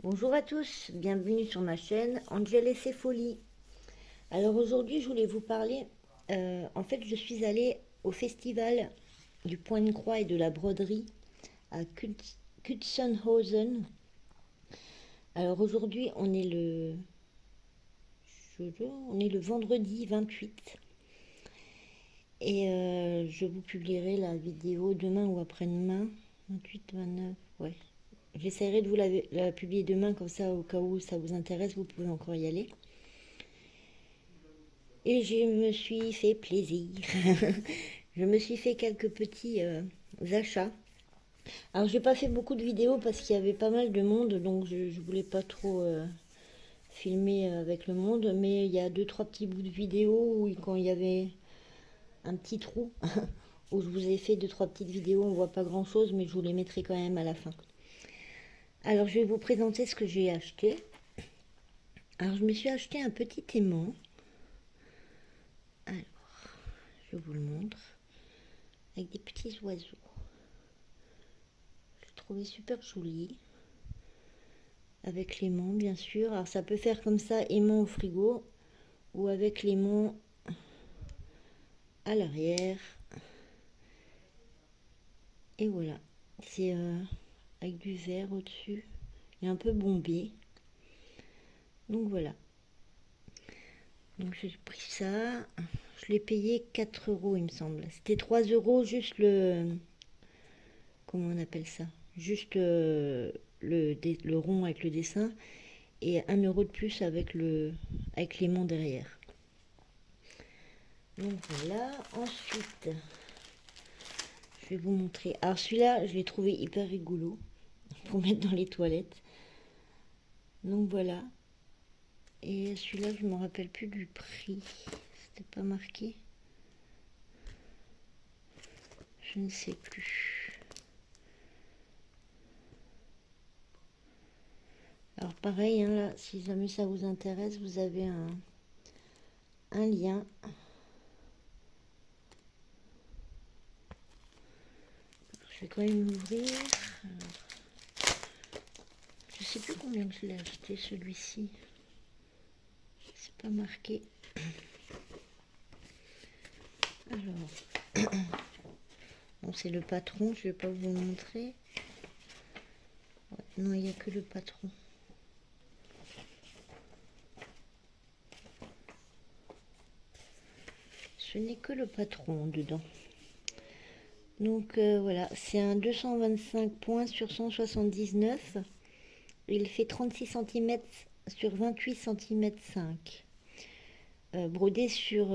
Bonjour à tous, bienvenue sur ma chaîne Angel et ses folies. Alors aujourd'hui, je voulais vous parler. En fait, je suis allée au festival du Point de Croix et de la broderie à Kutsenhausen. Alors aujourd'hui, on est le vendredi 28 et je vous publierai la vidéo demain ou après-demain. 28, 29, ouais. J'essaierai de vous la publier demain, comme ça, au cas où ça vous intéresse, vous pouvez encore y aller. Et je me suis fait plaisir. Je me suis fait quelques petits achats. Alors j'ai pas fait beaucoup de vidéos parce qu'il y avait pas mal de monde, donc je voulais pas trop filmer avec le monde, mais il y a deux trois petits bouts de vidéos où quand il y avait un petit trou où je vous ai fait deux trois petites vidéos, on voit pas grand chose, mais je vous les mettrai quand même à la fin. Alors je vais vous présenter ce que j'ai acheté. Alors je me suis acheté un petit aimant. Alors je vous le montre avec des petits oiseaux. Je l'ai trouvé super joli. Avec l'aimant bien sûr. Alors ça peut faire comme ça, aimant au frigo ou avec l'aimant à l'arrière. Et voilà, c'est avec du vert au-dessus. Il est un peu bombé. Donc voilà. Donc j'ai pris ça. Je l'ai payé 4 euros il me semble. C'était 3 euros juste le... Comment on appelle ça? Juste le rond avec le dessin. Et 1 euro de plus avec l'aimant derrière. Donc voilà. Ensuite... Je vais vous montrer. Alors celui-là, je l'ai trouvé hyper rigolo pour mettre dans les toilettes. Donc voilà. Et celui-là, je ne me rappelle plus du prix. C'était pas marqué. Je ne sais plus. Alors pareil, hein, là, si jamais ça vous intéresse, vous avez un lien. Je vais quand même l'ouvrir. Je sais plus combien je l'ai acheté celui-ci. C'est pas marqué. Alors, bon, c'est le patron, je vais pas vous le montrer. Ouais, non, il n'y a que le patron. Ce n'est que le patron dedans. Donc voilà, c'est un 225 points sur 179. Il fait 36 cm sur 28 cm 5. Brodé sur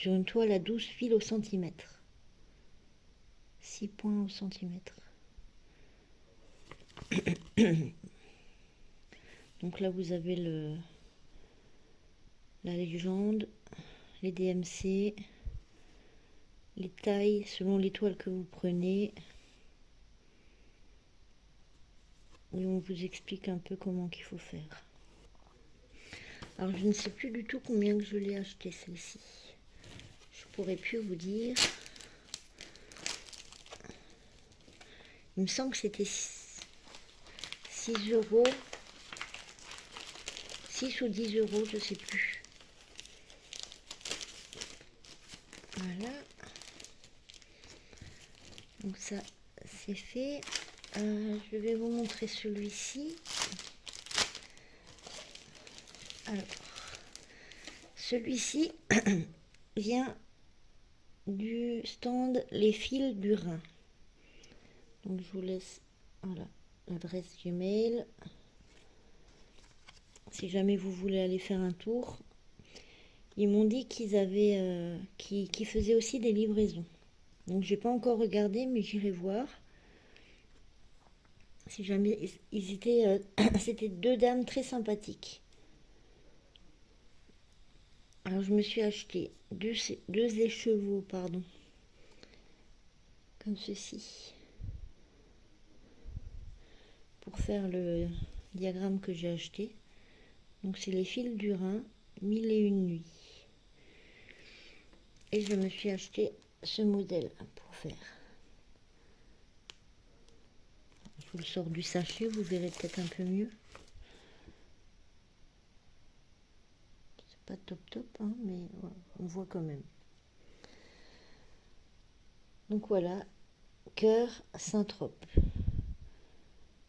une toile à 12 fils au centimètre. 6 points au centimètre. Donc là vous avez la légende, les DMC, les tailles selon l'étoile que vous prenez. Et on vous explique un peu comment qu'il faut faire. Alors je ne sais plus du tout combien que je l'ai acheté celle-ci. Je pourrais plus vous dire. Il me semble que c'était 6 euros. 6 ou 10 euros, je ne sais plus. Voilà. Donc ça, c'est fait. Je vais vous montrer celui-ci. Alors, celui-ci vient du stand Les Fils du Rhin. Donc je vous laisse, voilà, l'adresse Gmail. Si jamais vous voulez aller faire un tour. Ils m'ont dit qu'ils faisaient aussi des livraisons. Donc j'ai pas encore regardé, mais j'irai voir. Si jamais ils étaient, c'était deux dames très sympathiques. Alors je me suis acheté deux écheveaux, pardon, comme ceci, pour faire le diagramme que j'ai acheté. Donc c'est les fils du Rhin, 1001 nuits. Et je me suis acheté ce modèle pour faire. Je le sors du sachet, vous verrez peut-être un peu mieux. C'est pas top top, hein, mais ouais, on voit quand même. Donc voilà, cœur Saint-Trope.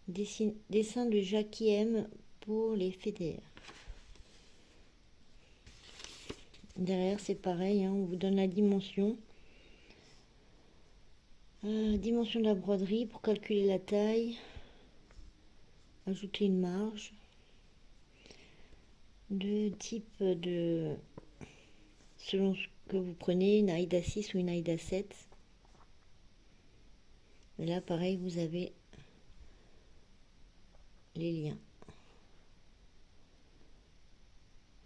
Dessin de Jackie M pour les fédères. Derrière, c'est pareil, hein, on vous donne la dimension. Dimension de la broderie pour calculer la taille. Ajouter une marge. De type de... selon ce que vous prenez, une AIDA 6 ou une AIDA 7. Et là, pareil, vous avez les liens.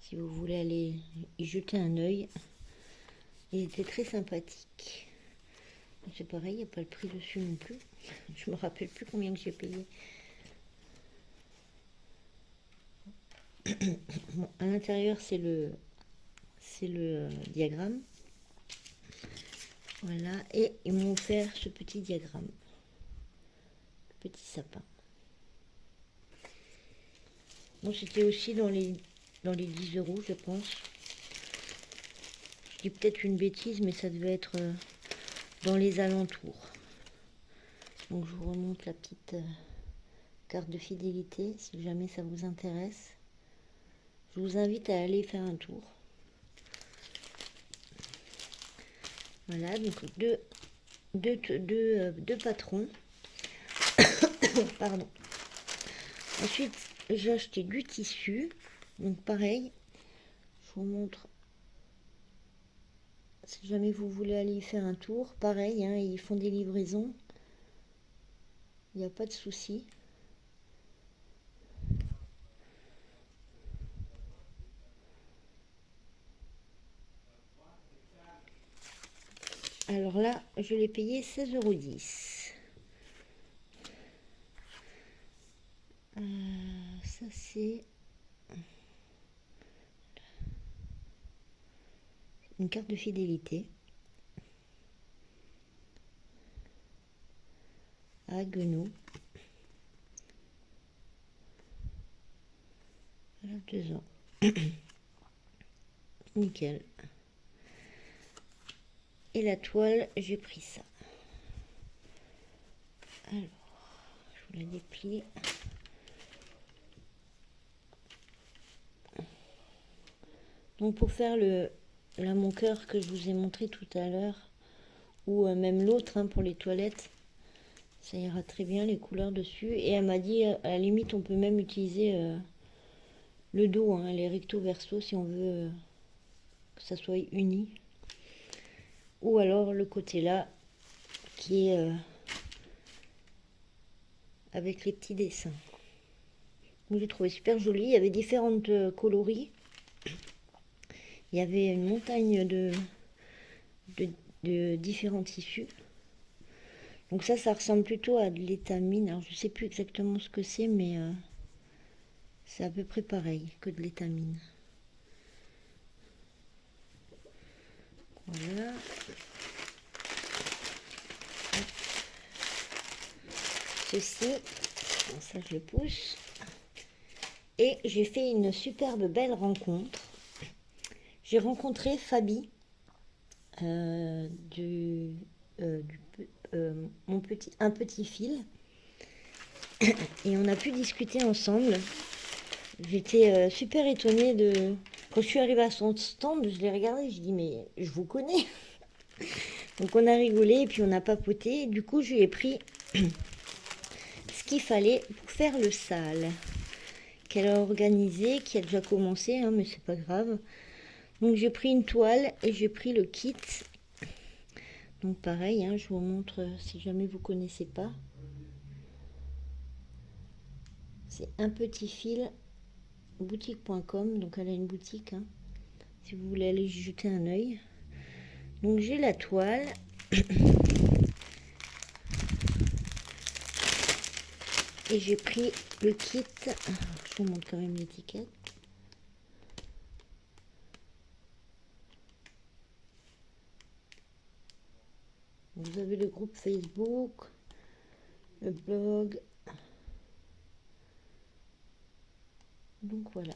Si vous voulez aller y jeter un œil, il était très sympathique. C'est pareil, il n'y a pas le prix dessus non plus. Je me rappelle plus combien que j'ai payé. Bon, à l'intérieur, c'est le diagramme. Voilà, et ils m'ont offert ce petit diagramme. Petit sapin. Bon, c'était aussi dans les 10 euros, je pense. Je dis peut-être une bêtise, mais ça devait être dans les alentours. Donc, je vous remonte la petite carte de fidélité, si jamais ça vous intéresse. Je vous invite à aller faire un tour. Voilà, donc deux patrons. Pardon. Ensuite, j'ai acheté du tissu. Donc pareil, je vous montre. Si jamais vous voulez aller y faire un tour, pareil, hein, ils font des livraisons. Il n'y a pas de souci. Alors là, je l'ai payé 16,10 €. Ça c'est une carte de fidélité à Guenaud. Voilà, 2 ans. Nickel. Et la toile, j'ai pris ça. Alors, je vous la déplie. Donc pour faire là, mon cœur que je vous ai montré tout à l'heure, ou même l'autre, hein, pour les toilettes, ça ira très bien les couleurs dessus. Et elle m'a dit, à la limite, on peut même utiliser le dos, hein, les recto verso, si on veut que ça soit uni. Ou alors le côté là, qui est avec les petits dessins. Donc j'ai trouvé super joli. Il y avait différentes coloris. Il y avait une montagne de différents tissus. Donc ça ressemble plutôt à de l'étamine. Alors je sais plus exactement ce que c'est, mais c'est à peu près pareil que de l'étamine. Voilà. Ceci, bon, ça je le pousse. Et j'ai fait une superbe belle rencontre. J'ai rencontré Fabi un petit fil, et on a pu discuter ensemble. J'étais super étonnée quand je suis arrivée à son stand, je l'ai regardé, je dis mais je vous connais. Donc on a rigolé et puis on a papoté. Du coup je lui ai pris ce qu'il fallait pour faire le sale qu'elle a organisé, qui a déjà commencé, hein, mais c'est pas grave. Donc j'ai pris une toile et j'ai pris le kit. Donc pareil, hein, je vous montre si jamais vous connaissez pas. C'est un petit fil boutique.com, donc elle a une boutique, hein, si vous voulez aller y jeter un œil. Donc j'ai la toile. Et j'ai pris le kit. Je vous montre quand même l'étiquette. Vous avez le groupe Facebook, le blog, Donc voilà.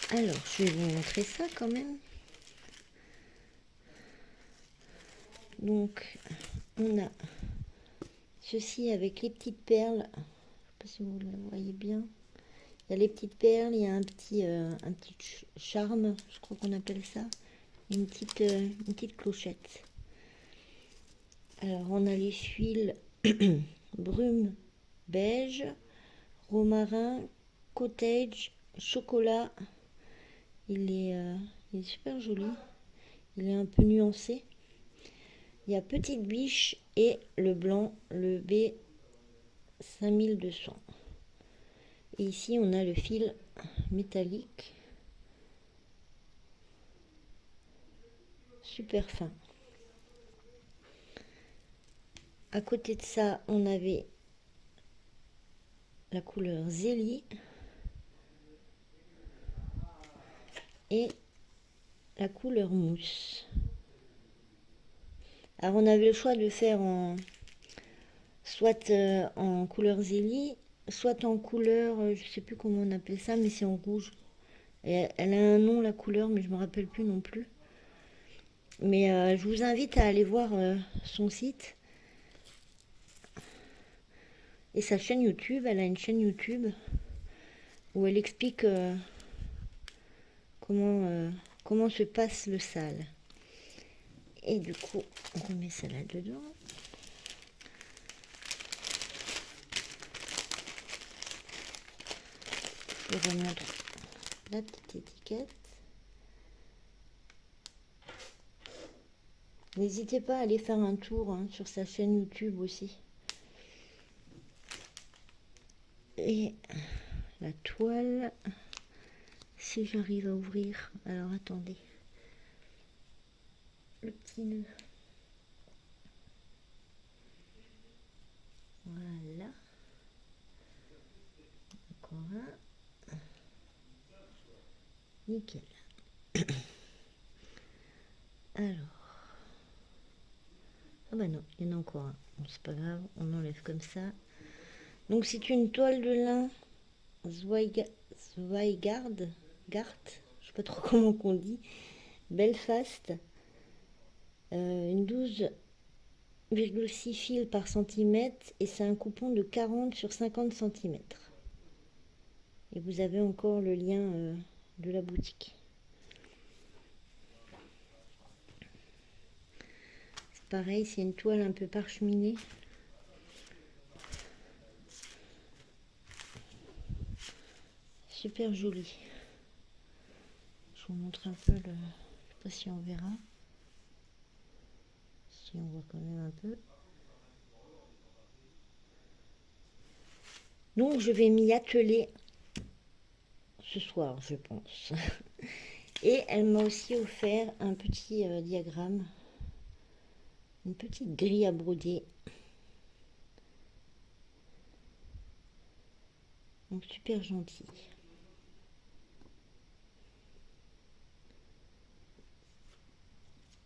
Alors, je vais vous montrer ça quand même. Donc, on a ceci avec les petites perles. Je ne sais pas si vous le voyez bien. Il y a les petites perles, il y a un petit charme, je crois qu'on appelle ça. Une petite clochette. Alors, on a les tuiles brume, beige, romarin, cottage, chocolat. Il est super joli. Il est un peu nuancé. Il y a petite biche et le blanc, le B5200. Et ici, on a le fil métallique. Super fin. À côté de ça, on avait la couleur Zélie et la couleur mousse. Alors on avait le choix de faire soit en couleur Zélie, soit en couleur, je sais plus comment on appelle ça, mais c'est en rouge. Et elle a un nom la couleur, mais je me rappelle plus non plus. Mais je vous invite à aller voir son site et sa chaîne YouTube. Elle a une chaîne YouTube où elle explique comment se passe le sale. Et du coup, on remet ça là-dedans. Je vous remontre la petite étiquette. N'hésitez pas à aller faire un tour sur sa chaîne YouTube aussi. Et la toile, si j'arrive à ouvrir, alors attendez, le petit nœud. Voilà. Encore un. Nickel. Alors. Ah bah non, il y en a encore un. Bon, c'est pas grave, on enlève comme ça. Donc c'est une toile de lin Zweigard, je sais pas trop comment qu'on dit, Belfast, une 12,6 fils par centimètre et c'est un coupon de 40 sur 50 cm. Et vous avez encore le lien de la boutique. C'est pareil, c'est une toile un peu parcheminée. Super jolie. Je vous montre un peu le... Je sais pas si on verra. Si on voit quand même un peu. Donc je vais m'y atteler ce soir, je pense. Et elle m'a aussi offert un petit diagramme, une petite grille à broder. Donc super gentil.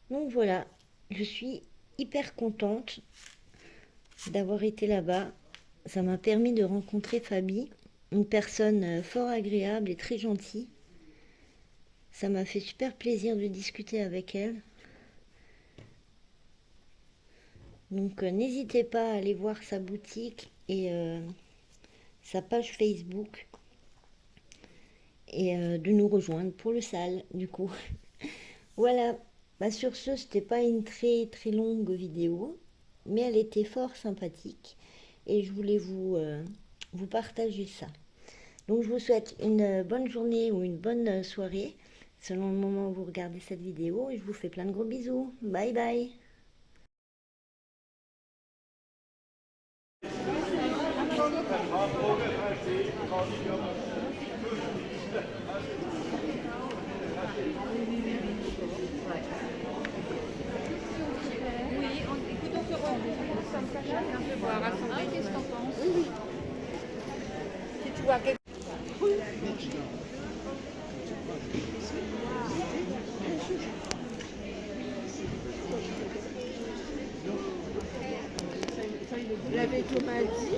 Donc voilà, je suis hyper contente d'avoir été là-bas. Ça m'a permis de rencontrer Fabi, une personne fort agréable et très gentille. Ça m'a fait super plaisir de discuter avec elle. Donc n'hésitez pas à aller voir sa boutique et sa page Facebook et de nous rejoindre pour le sale du coup. Voilà, bah, sur ce, c'était pas une très très longue vidéo, mais elle était fort sympathique et je voulais vous partager ça. Donc je vous souhaite une bonne journée ou une bonne soirée selon le moment où vous regardez cette vidéo et je vous fais plein de gros bisous. Bye bye. Oui, écoute, on se retrouve comme ça, chacun peut voir à son aise. Qu'est-ce que t'en penses? Oui. Si tu vois quelque chose. L'avait Thomas dit.